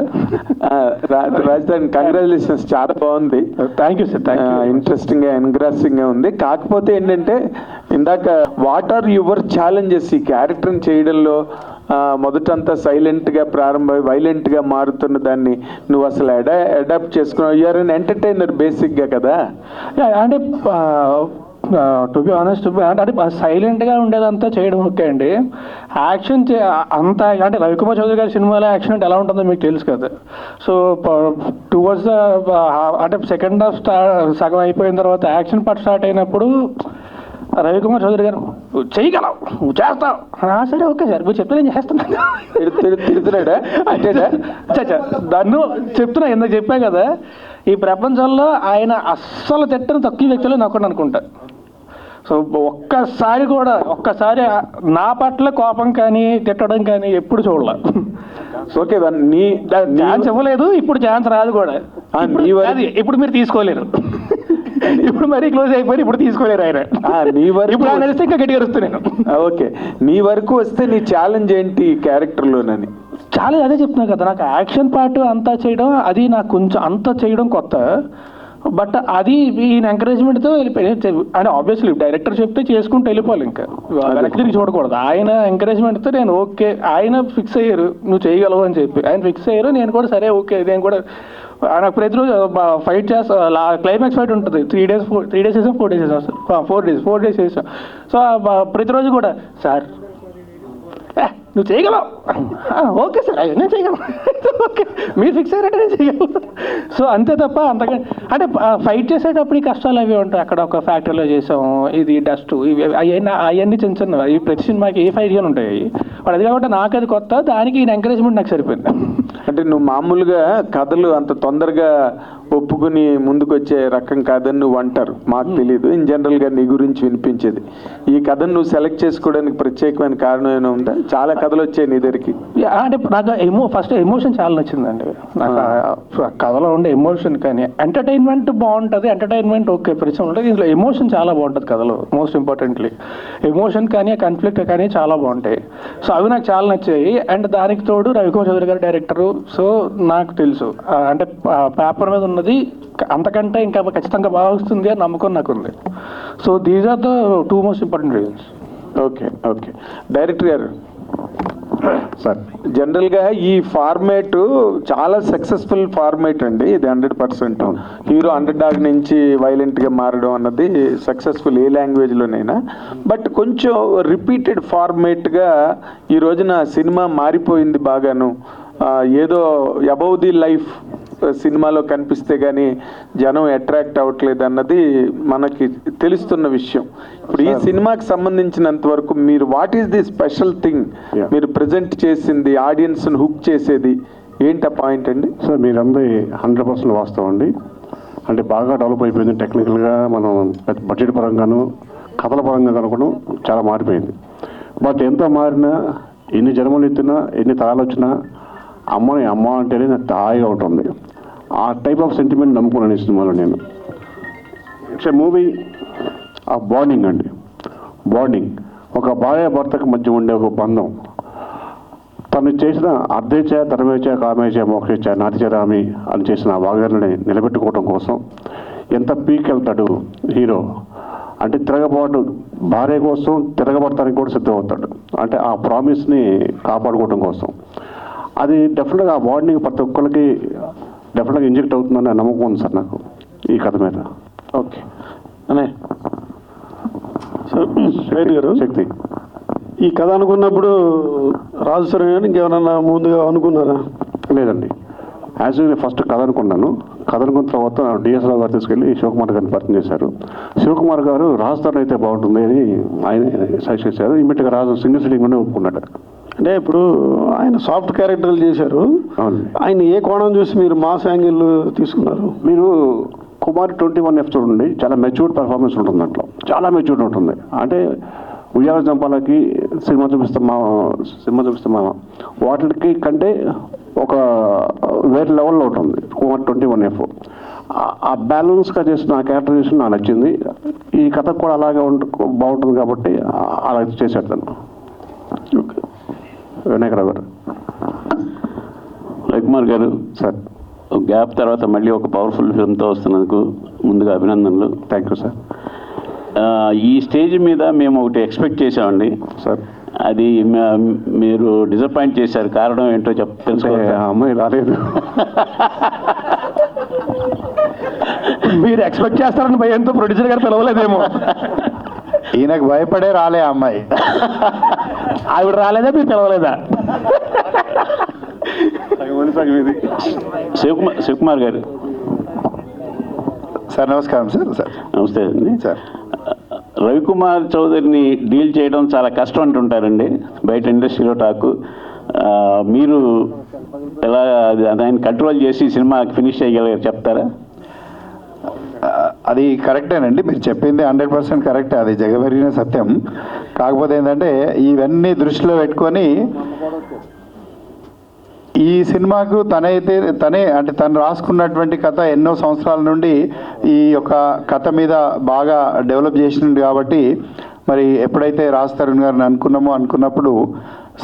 రాజధాని కంగ్రాచులేషన్స్, చాలా బాగుంది. Thank you sir. ఇంట్రెస్టింగ్ గా ఎంగ్రాసింగ్ గా ఉంది. కాకపోతే ఏంటంటే ఇందాక వాట్ ఆర్ యువర్ ఛాలెంజెస్ ఈ క్యారెక్టర్ని చేయడంలో? మొదటంతా సైలెంట్ గా ప్రారంభమై వైలెంట్ గా మారుతున్న దాన్ని నువ్వు అసలు అడాప్ట్ చేసుకున్నావు. యూఆర్ అన్ ఎంటర్టైనర్ బేసిక్ గా కదా. అంటే టు బి ఆనెస్ట్, అంటే సైలెంట్గా ఉండేదంతా చేయడం ఓకే అండి. యాక్షన్ అంత అంటే రవికుమార్ చౌదరి గారి సినిమాలో యాక్షన్ అంటే ఎలా ఉంటుందో మీకు తెలుసు కదా. సో టువర్డ్స్ అంటే సెకండ్ హాఫ్ సగం అయిపోయిన తర్వాత యాక్షన్ పార్ట్ స్టార్ట్ అయినప్పుడు రవికుమార్ చౌదరి గారు చేయగలవు, నువ్వు చేస్తావు. సరే ఓకే సార్, మీరు చెప్తే నేను చేస్తున్నాను. తిరుగుతున్నాడా అంటే నన్ను చెప్తున్నా, ఎందుకు చెప్పా కదా, ఈ ప్రపంచంలో ఆయన అస్సలు తిట్టని తక్కువ వ్యక్తులు నాకు అనుకుంటా. సో ఒక్కసారి నా పట్ల కోపం కానీ తిట్టడం కానీ ఎప్పుడు చూడలే. ఓకే, నీ ఛాన్స్ ఇవ్వలేదు, ఇప్పుడు ఛాన్స్ రాదు కూడా. ఇప్పుడు మీరు తీసుకోలేరు, ఇప్పుడు మరీ క్లోజ్ అయిపోయి ఇప్పుడు తీసుకోలేరు ఆయన. నీ వరకు ఇప్పుడు ఆయన తెలిస్తే ఇంకా గట్టిగా వస్తున్నాను. ఓకే, నీ వరకు వస్తే నీ ఛాలెంజ్ ఏంటి క్యారెక్టర్లోనని? చాలా అదే చెప్తున్నా కదా, నాకు యాక్షన్ పార్ట్ అంతా చేయడం అది నాకు కొంచెం అంతా చేయడం కొత్త. బట్ అది ఈయన ఎంకరేజ్మెంట్తో వెళ్ళిపోయి, అంటే ఆబ్వియస్లీ డైరెక్టర్ చెప్తే చేసుకుంటూ వెళ్ళిపోవాలి, ఇంకా వెనక్కి తిరిగి చూడకూడదు. ఆయన ఎంకరేజ్మెంట్తో నేను ఓకే, ఆయన ఫిక్స్ అయ్యారు నువ్వు చేయగలవు అని చెప్పి, ఆయన ఫిక్స్ అయ్యారు. నేను కూడా సరే ఓకే, నేను కూడా నాకు ప్రతిరోజు ఫైట్ చేస్తా. క్లైమాక్స్ ఫైట్ ఉంటుంది, 3 days చేసాం, 4 days చేసాం, 4 days చేసాం. సో ప్రతిరోజు కూడా సార్ నువ్వు చేయగలవు, ఓకే సార్ నేను చేయగలను, ఓకే మీరు ఫిక్స్ అయ్యారంటే నేను చేయగలను. సో అంతే తప్ప అంతగా అంటే ఫైట్ చేసేటప్పుడు ఈ కష్టాలు అవి ఉంటాయి. అక్కడ ఒక ఫ్యాక్టరీలో చేసాము, ఇది డస్ట్, ఇవి అవన్నీ చిన్న చిన్న, ఈ ప్రతి సినిమాకి ఏ ఫైట్ కానీ ఉంటాయి. అది కాబట్టి నాకు అది కొత్త, దానికి ఈయన ఎంకరేజ్మెంట్ నాకు సరిపోయింది. అంటే నువ్వు మామూలుగా కథలు అంత తొందరగా ఒప్పుకుని ముందుకు వచ్చే రకం కాదని నువ్వు అంటారు, మాకు తెలియదు. ఇన్ జనరల్గా నీ గురించి వినిపించేది. ఈ కథను నువ్వు సెలెక్ట్ చేసుకోవడానికి ప్రత్యేకమైన కారణం ఏమైనా ఉందా? చాలా కథలు వచ్చాయి నీ దగ్గరికి. అంటే నాకు ఫస్ట్ ఎమోషన్ చాలా నచ్చిందండి. నాకు కథలో ఉండే ఎమోషన్ కానీ ఎంటర్టైన్మెంట్ బాగుంటుంది, ఎంటర్టైన్మెంట్ ఓకే పరిచయం ఉంటుంది. ఇందులో ఎమోషన్ చాలా బాగుంటుంది కథలో. మోస్ట్ ఇంపార్టెంట్లీ ఎమోషన్ కానీ కాన్ఫ్లిక్ట్ కానీ చాలా బాగుంటాయి. సో అవి నాకు చాలా నచ్చాయి. అండ్ దానికి తోడు రవికుమార్ చౌదరి గారు డైరెక్టరు. సో నాకు తెలుసు అంటే పేపర్ మీద ఉన్నది అంతకంటే ఇంకా ఖచ్చితంగా బాగా వస్తుంది అని నమ్మకం నాకు ఉంది. So these are the 2 most important reasons. Okay okay, director గారు సార్, జనరల్గా ఈ ఫార్మేట్ చాలా సక్సెస్ఫుల్ ఫార్మేట్ అండి ఇది. 100% హీరో అండర్ డాగ్ నుంచి వైలెంట్గా మారడం అన్నది సక్సెస్ఫుల్ ఏ లాంగ్వేజ్లోనైనా. బట్ కొంచెం రిపీటెడ్ ఫార్మేట్గా ఈ రోజున సినిమా మారిపోయింది బాగాను. ఏదో అబౌవ్ ది లైఫ్ సినిమాలో కనిపిస్తే కానీ జనం అట్రాక్ట్ అవ్వట్లేదు అన్నది మనకి తెలుస్తున్న విషయం. ఇప్పుడు ఈ సినిమాకి సంబంధించినంత వరకు మీరు what is the special thing మీరు ప్రజెంట్ చేసింది, ఆడియన్స్ని హుక్ చేసేది ఏంటి ఆ పాయింట్ అండి? సార్ మీరందరూ 100% వాస్తవం అండి. అంటే బాగా డెవలప్ అయిపోయింది టెక్నికల్గా, మనం బడ్జెట్ పరంగాను కథల పరంగా కూడా చాలా మారిపోయింది. బట్ ఎంత మారినా, ఎన్ని జన్మలు ఎత్తినా, ఎన్ని తరాలు వచ్చినా అమ్మ అంటేనే నాకు హాయిగా ఉంటుంది. ఆ టైప్ ఆఫ్ సెంటిమెంట్ నమ్ముకున్నాను ఈ సినిమాలో నేను. It's a movie of bonding అండి. బాండింగ్, ఒక భార్య భర్తకు మధ్య ఉండే ఒక బంధం. తను చేసిన అర్ధేచ ధర్మేచ కామేచ మోక్షేచ నాతిచరామి అని చేసిన ఆ వాగ్దానాన్ని నిలబెట్టుకోవడం కోసం ఎంత పీక్ వెళ్తాడు హీరో. అంటే తిరగబాటు భార్య కోసం తిరగబడటానికి కూడా సిద్ధమవుతాడు. అంటే ఆ ప్రామిస్ని కాపాడుకోవడం కోసం. అది డెఫినెట్గా ఆ బాండింగ్ ప్రతి ఒక్కరికి డెఫినెట్గా ఇంజెక్ట్ అవుతుందని నమ్మకం ఉంది సార్ నాకు ఈ కథ మీద. ఓకే అనే గారు, శక్తి ఈ కథ అనుకున్నప్పుడు రాజు సార్ గారు ఇంకేమన్నా ముందుగా అనుకున్నారా? లేదండి, యాక్చువల్లీ ఫస్ట్ కథ అనుకున్నాను. కథ అనుకున్న తర్వాత డిఎస్ రావు గారు తీసుకెళ్ళి శివకుమార్ గారిని పరిచయం చేశారు. శివకుమార్ గారు రాజుతో అయితే బాగుంటుంది అని ఆయన సజెస్ట్ చేశారు. ఇమ్మీడియట్గా రాజు సింగిల్ సిట్టింగ్లోనే ఒప్పుకున్నాడు. అంటే ఇప్పుడు ఆయన సాఫ్ట్ క్యారెక్టర్లు చేశారు. అవును. ఆయన ఏ కోణం చూసి మీరు మాస్ యాంగిల్ తీసుకున్నారు? మీరు కుమార్ 21F చూడండి, చాలా మెచ్యూర్డ్ పెర్ఫార్మెన్స్ ఉంటుంది దాంట్లో, చాలా మెచ్యూర్డ్ ఉంటుంది. అంటే ఉయ్యాల జంపాలకి సినిమా చూపిస్తామా వాటికి కంటే ఒక వేరే లెవెల్లో ఉంటుంది కుమార్ 21F. ఆ బ్యాలెన్స్గా చేసిన ఆ క్యారెక్టరైజేషన్ నాకు నచ్చింది. ఈ కథ కూడా అలాగే బాగుంటుంది కాబట్టి అలా చేశాడు తను. వినాయకరావు గారు. రవికుమార్ గారు, సార్ గ్యాప్ తర్వాత మళ్ళీ ఒక పవర్ఫుల్ ఫిల్మ్తో వస్తున్నందుకు ముందుగా అభినందనలు. Thank you sir. ఈ స్టేజ్ మీద మేము ఒకటి ఎక్స్పెక్ట్ చేసామండి సార్. అది మీరు డిసప్పాయింట్ చేశారు. కారణం ఏంటో తెలుసుకోవాలి. అమ్మాయి రాలేదు. మీరు ఎక్స్పెక్ట్ చేస్తారని భయంతో ప్రొడ్యూసర్ గారు పిలవలేదేమో. ఈయనకు భయపడే రాలే ఆ అమ్మాయి. ఆవిడ రాలేదా, మీరు పిలవలేదా? శివకుమార్ గారు. సార్ నమస్కారం. సార్ నమస్తే అండి. సార్, రవికుమార్ చౌదరిని డీల్ చేయడం చాలా కష్టం అంటుంటారండి బయట ఇండస్ట్రీలో టాకు. మీరు ఎలా దాన్ని కంట్రోల్ చేసి సినిమా ఫినిష్ చేయగలిగారు చెప్తారా? అది కరెక్టేనండి, మీరు చెప్పింది 100% కరెక్ట్, అది జగమెరిగిన సత్యం. కాకపోతే ఏంటంటే ఇవన్నీ దృష్టిలో పెట్టుకొని ఈ సినిమాకు తను రాసుకున్నటువంటి కథ ఎన్నో సంవత్సరాల నుండి ఈ యొక్క కథ మీద బాగా డెవలప్ చేసింది కాబట్టి మరి ఎప్పుడైతే రాజ్ తరుణ్ గారిని అనుకున్నప్పుడు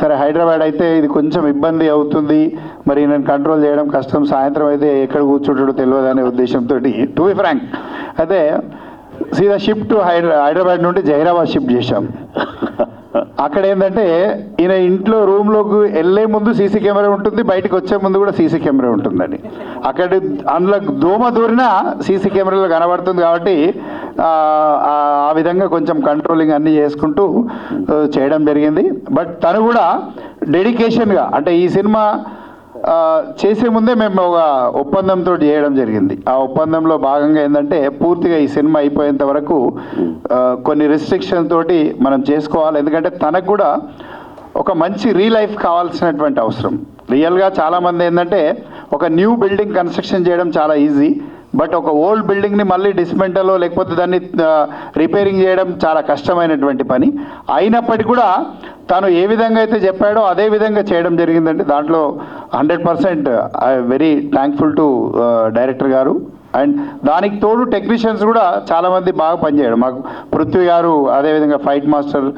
సరే హైదరాబాద్ అయితే ఇది కొంచెం ఇబ్బంది అవుతుంది, మరి నేను కంట్రోల్ చేయడం కష్టం, సాయంత్రం అయితే ఎక్కడ కూర్చుంటాడో తెలియదు అనే ఉద్దేశంతో టు బి ఫ్రాంక్ అయితే సీదా షిఫ్ట్ హైదరాబాద్ నుండి జహీరాబాద్ షిఫ్ట్ చేశాం. అక్కడ ఏంటంటే ఈయన ఇంట్లో రూమ్లోకి వెళ్ళే ముందు సీసీ కెమెరా ఉంటుంది, బయటకు వచ్చే ముందు కూడా సీసీ కెమెరా ఉంటుందండి. అక్కడ అందులో దోమ దూరినా సీసీ కెమెరాలో కనబడుతుంది కాబట్టి ఆ విధంగా కొంచెం కంట్రోలింగ్ అన్నీ చేసుకుంటూ చేయడం జరిగింది. బట్ తను కూడా డెడికేషన్గా అంటే ఈ సినిమా చేసే ముందే మేము ఒక ఒప్పందంతో చేయడం జరిగింది. ఆ ఒప్పందంలో భాగంగా ఏంటంటే పూర్తిగా ఈ సినిమా అయిపోయేంత వరకు కొన్ని రిస్ట్రిక్షన్ తోటి మనం చేసుకోవాలి. ఎందుకంటే తనకు కూడా ఒక మంచి రీలైఫ్ కావాల్సినటువంటి అవసరం. రియల్గా చాలామంది ఏంటంటే ఒక న్యూ బిల్డింగ్ కన్స్ట్రక్షన్ చేయడం చాలా ఈజీ, బట్ ఒక ఓల్డ్ బిల్డింగ్ని మళ్ళీ డిస్మెంటలో లేకపోతే దాన్ని రిపేరింగ్ చేయడం చాలా కష్టమైనటువంటి పని. అయినప్పటికీ కూడా తను ఏ విధంగా అయితే చెప్పాడో అదే విధంగా చేయడం జరిగిందండి. దాంట్లో 100% I very thankful to director గారు. అండ్ దానికి తోడు టెక్నీషియన్స్ కూడా చాలామంది బాగా పనిచేయడం. మాకు పృథ్వీ గారు, అదేవిధంగా ఫైట్ మాస్టర్,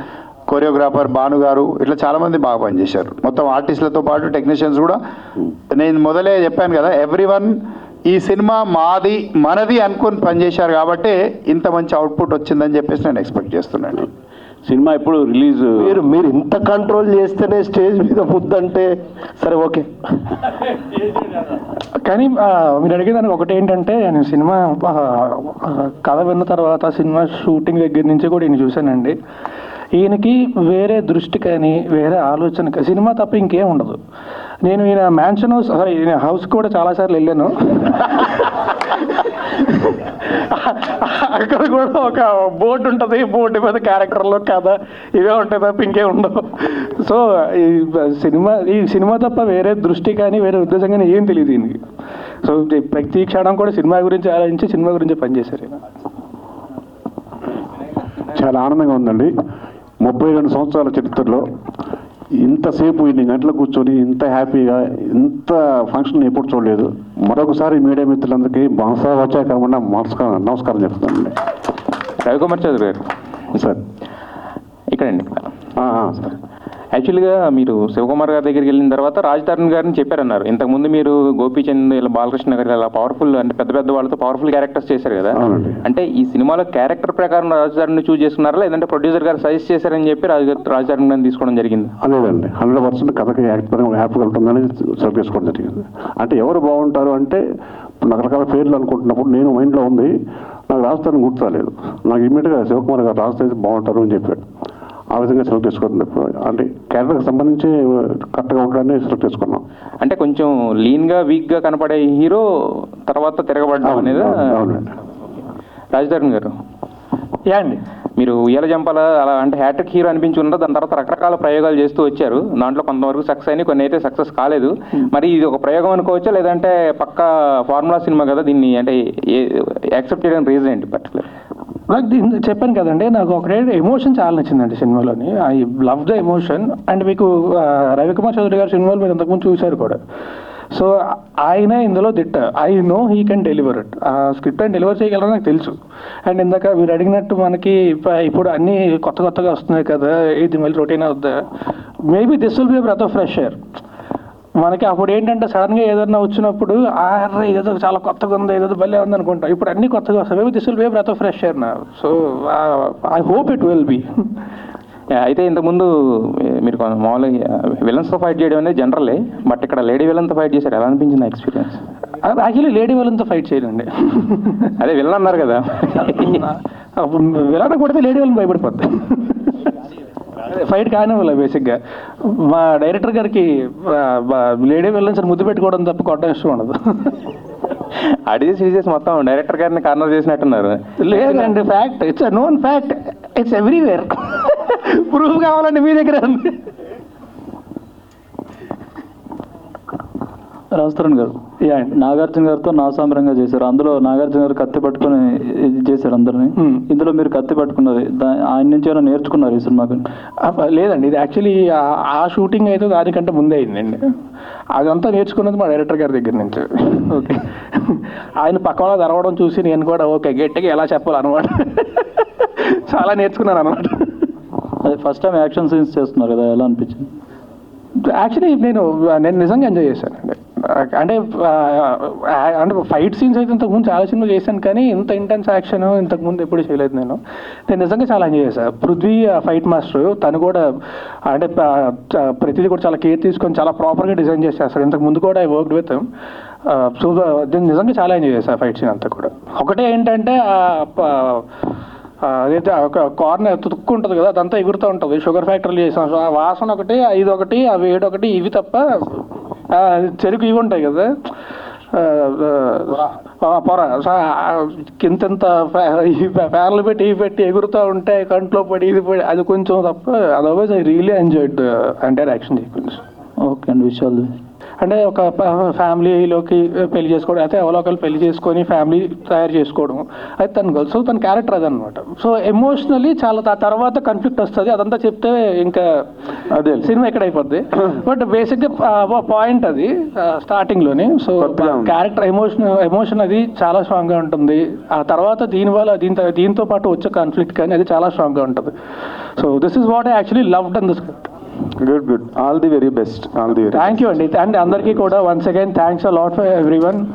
కొరియోగ్రాఫర్ భాను గారు, ఇట్లా చాలామంది బాగా పనిచేశారు. మొత్తం ఆర్టిస్టులతో పాటు టెక్నీషియన్స్ కూడా. నేను మొదలే చెప్పాను కదా, ఎవ్రీవన్ ఈ సినిమా మాది మనది అనుకుని పనిచేశారు కాబట్టి ఇంత మంచి అవుట్పుట్ వచ్చిందని చెప్పేసి నేను ఎక్స్పెక్ట్ చేస్తున్నాను. సినిమా ఎప్పుడు రిలీజ్? మీరు ఇంత కంట్రోల్ చేస్తేనే స్టేజ్ మీద ముద్దంటే సరే ఓకే. కానీ మీరు అడిగేదానికి ఒకటి ఏంటంటే, నేను సినిమా కథ విన్న తర్వాత సినిమా షూటింగ్ దగ్గర నుంచి కూడా ఈయన చూశానండి. ఈయనకి వేరే దృష్టి కానీ వేరే ఆలోచన సినిమా తప్ప ఇంకేం ఉండదు. నేను ఈయన మ్యాన్షన్ హౌస్, ఈయన హౌస్ కూడా చాలాసార్లు వెళ్ళాను. అక్కడ కూడా ఒక బోర్డు ఉంటుంది, బోర్డు మీద క్యారెక్టర్లో కథ ఇవే ఉంటాయి తప్ప ఇంకేం ఉండవు. సో ఈ సినిమా తప్ప వేరే దృష్టి కానీ వేరే ఉద్దేశం కానీ ఏం తెలియదు ఈయనకి. సో ప్రతి క్షణం కూడా సినిమా గురించి ఆలోచించి సినిమా గురించి పనిచేశారు ఈయన. చాలా ఆనందంగా ఉందండి. 32 సంవత్సరాల చరిత్రలో ఇంతసేపు 8 గంటలు కూర్చొని ఇంత హ్యాపీగా ఇంత ఫంక్షన్ ఎప్పుడు చూడలేదు. మరొకసారి మీడియా మిత్రులందరికీ బహుశా వచ్చాకరకుండా నమస్కారం చెప్తానండి. రవికుమార్ చౌదరి గారు సార్ ఇక్కడండి. సార్ యాక్చువల్గా మీరు శివకుమార్ గారి దగ్గరికి వెళ్ళిన తర్వాత రాజ్ తరుణ్ గారిని చెప్పారన్నారు. ఇంతకుముందు మీరు గోపీచంద్ ఇలా బాలకృష్ణ గారు ఇలా పవర్ఫుల్ అంటే పెద్ద పెద్ద వాళ్ళతో పవర్ఫుల్ క్యారెక్టర్స్ చేశారు కదా. అంటే ఈ సినిమాలో క్యారెక్టర్ ప్రకారం రాజ్ తరుణ్ చూస్ చేసుకున్నారా, లేదంటే ప్రొడ్యూసర్ గారు సజెస్ట్ చేశారని చెప్పి రాజ్ తరుణ్ గారిని తీసుకోవడం జరిగింది? లేదండి, 100% కథకి హ్యాపీగా ఉంటుందని సెలెక్ట్ చేసుకోవడం జరిగింది. అంటే ఎవరు బాగుంటారు అంటే రకరకాల పేర్లు అనుకుంటున్నప్పుడు నేను మైండ్లో ఉంది, నాకు రాజ్ తరుణ్ గుర్తు రాలేదు. నాకు ఇమ్మీడియట్గా శివకుమార్ గారు రాజ్ తరుణ్ బాగుంటారు అని చెప్పాడు. ఆ విధంగా సెలెక్ట్ చేసుకోవడం అంటే క్యారెక్టర్కి సంబంధించి కరెక్ట్గా ఉండడాన్ని సెలెక్ట్ చేసుకున్నాం. అంటే కొంచెం లీన్గా వీక్గా కనపడే హీరో తర్వాత తిరగబడడం అనేది. అవునండి. రాజ్ తరుణ్ గారు యా అండి. మీరు ఉయ్యాల జంపాల అలా అంటే హ్యాట్రిక్ హీరో అనిపించుకున్నారు, దాని తర్వాత రకరకాల ప్రయోగాలు చేస్తూ వచ్చారు. దాంట్లో కొంతవరకు సక్సెస్ అయినాయి, కొన్ని అయితే సక్సెస్ కాలేదు. మరి ఇది ఒక ప్రయోగం అనుకోవచ్చా, లేదంటే పక్కా ఫార్ములా సినిమా కదా, దీన్ని అంటే యాక్సెప్ట్ చేయడానికి రీజన్ ఏంటి పర్టికులర్? నాకు చెప్పాను కదండి, నాకు ఒకటే ఎమోషన్ చాలా నచ్చిందండి సినిమాలోని. I love the emotion. And మీకు రవికుమార్ చౌదరి గారి సినిమాలు మీరు ఇంతకుముందు చూశారు కూడా. సో ఆయన ఇందులో దిట్ట. I know he can deliver it. ఆ స్క్రిప్ట్ అని డెలివర్ చేయగలరని నాకు తెలుసు. అండ్ ఇందాక మీరు అడిగినట్టు మనకి ఇప్పుడు అన్నీ కొత్తగా వస్తున్నాయి కదా, ఇది మళ్ళీ రొటీన్ అవుద్దా, maybe this will be breath of fresh air. మనకి అప్పుడు ఏంటంటే సడన్గా ఏదైనా వచ్చినప్పుడు ఏదో చాలా కొత్తగా ఉంది, ఏదో భలే ఉంది అనుకుంటాం. ఇప్పుడు అన్ని కొత్తగా వస్తాయి. Maybe this will be breath of fresh air నా. So I hope it will be. అయితే ఇంతకుముందు మీరు మామూలుగా విలన్స్తో ఫైట్ చేయడం అనేది జనరలే, బట్ ఇక్కడ లేడీ విలన్తో ఫైట్ చేశారు, ఎలా అనిపించింది ఎక్స్పీరియన్స్? యాక్చువల్లీ లేడీ విలన్తో ఫైట్ చేయాలండి. అదే విలన్ అన్నారు కదా, విలన్ కొడితే లేడీ విలన్ భయపడిపోద్ది. ఫైట్ కానివ్వాలి. బేసిక్గా మా డైరెక్టర్ గారికి లేడీ విలన్స్ ముద్దు పెట్టుకోవడం తప్ప కొట్టడం ఇష్టం ఉండదు. అడిగి సీరియస్ మొత్తం డైరెక్టర్ గారిని కార్నర్ చేసినట్టున్నారు. లేదండి, fact, it's known fact, it's everywhere. Proof కావాలండి మీ దగ్గర. రాజతరుణ్ గారు నాగార్జున గారితో నా సాంబరంగా చేశారు. అందులో నాగార్జున గారు కత్తి పట్టుకుని చేశారు అందరినీ. ఇందులో మీరు కత్తి పట్టుకున్నది ఆయన నుంచి ఏమైనా నేర్చుకున్నారు ఈ సినిమాకి? లేదండి, ఇది యాక్చువల్లీ ఆ షూటింగ్ అయితే దానికంటే ముందే అయిందండి. అదంతా నేర్చుకున్నది మా డైరెక్టర్ గారి దగ్గర నుంచి. ఓకే, ఆయన పక్కన తెరవడం చూసి నేను కూడా ఓకే గట్టిగా ఎలా చెప్పాలన్నమాట, చాలా నేర్చుకున్నాను అనమాట. అదే ఫస్ట్ టైం యాక్షన్ సీన్స్ చేస్తున్నారు కదా, ఎలా అనిపించింది? యాక్చువల్లీ నేను నిజంగా ఎంజాయ్ చేశానండి. అంటే ఫైట్ సీన్స్ అయితే ఇంతకుముందు చాలా సినిమాలు చేశాను, కానీ ఇంత ఇంటెన్స్ యాక్షన్ ఇంతకుముందు ఎప్పుడు చేయలేదు. నేను నిజంగా చాలా ఎంజాయ్ చేశాను. పృథ్వీ ఫైట్ మాస్టర్, తను కూడా అంటే ప్రతిదీ కూడా చాలా కేర్ తీసుకొని చాలా ప్రాపర్గా డిజైన్ చేసేస్తాడు. ఇంతకు ముందు కూడా I worked with him. So నిజంగా చాలా ఎంజాయ్ చేశాను ఫైట్ సీన్ అంతా కూడా. ఒకటే ఏంటంటే అదైతే ఒక కార్నర్ తుక్కు ఉంటుంది కదా, అదంతా ఎగురుతూ ఉంటుంది. షుగర్ ఫ్యాక్టరీలు చేసాం, ఆ వాసన ఒకటి, ఇది ఒకటి, ఆ వేడి ఒకటి, ఇవి తప్ప చెరుకు ఇవి ఉంటాయి కదా, పొర కింతంత ఫ్యాన్లు పెట్టి ఇవి పెట్టి ఎగురుతూ ఉంటే కంట్లో పడి ఇది పడి, అది కొంచెం తప్ప otherwise I really enjoyed entire action sequence. Okay అండి, విషయాలు అంటే ఒక ఫ్యామిలీలోకి పెళ్లి చేసుకోవడం, అయితే అవలోకలు పెళ్లి చేసుకొని ఫ్యామిలీ తయారు చేసుకోవడం, అయితే తన గర్ల్. సో తన క్యారెక్టర్ అదనమాట. సో ఎమోషనలీ చాలా తర్వాత కాన్ఫ్లిక్ట్ వస్తుంది, అదంతా చెప్తే ఇంకా అదే సినిమా ఎక్కడ అయిపోద్ది. బట్ బేసిక్గా పాయింట్ అది స్టార్టింగ్లోని. సో క్యారెక్టర్ ఎమోషన్ అది చాలా స్ట్రాంగ్గా ఉంటుంది. ఆ తర్వాత దీనివల్ల దీంతో పాటు వచ్చే కాన్ఫ్లిక్ట్ కానీ అది చాలా స్ట్రాంగ్గా ఉంటుంది. So this is what I actually loved in the script. Good, all the very best. Thank you అండి. అండ్ అందరికీ కూడా once again thanks a lot for everyone.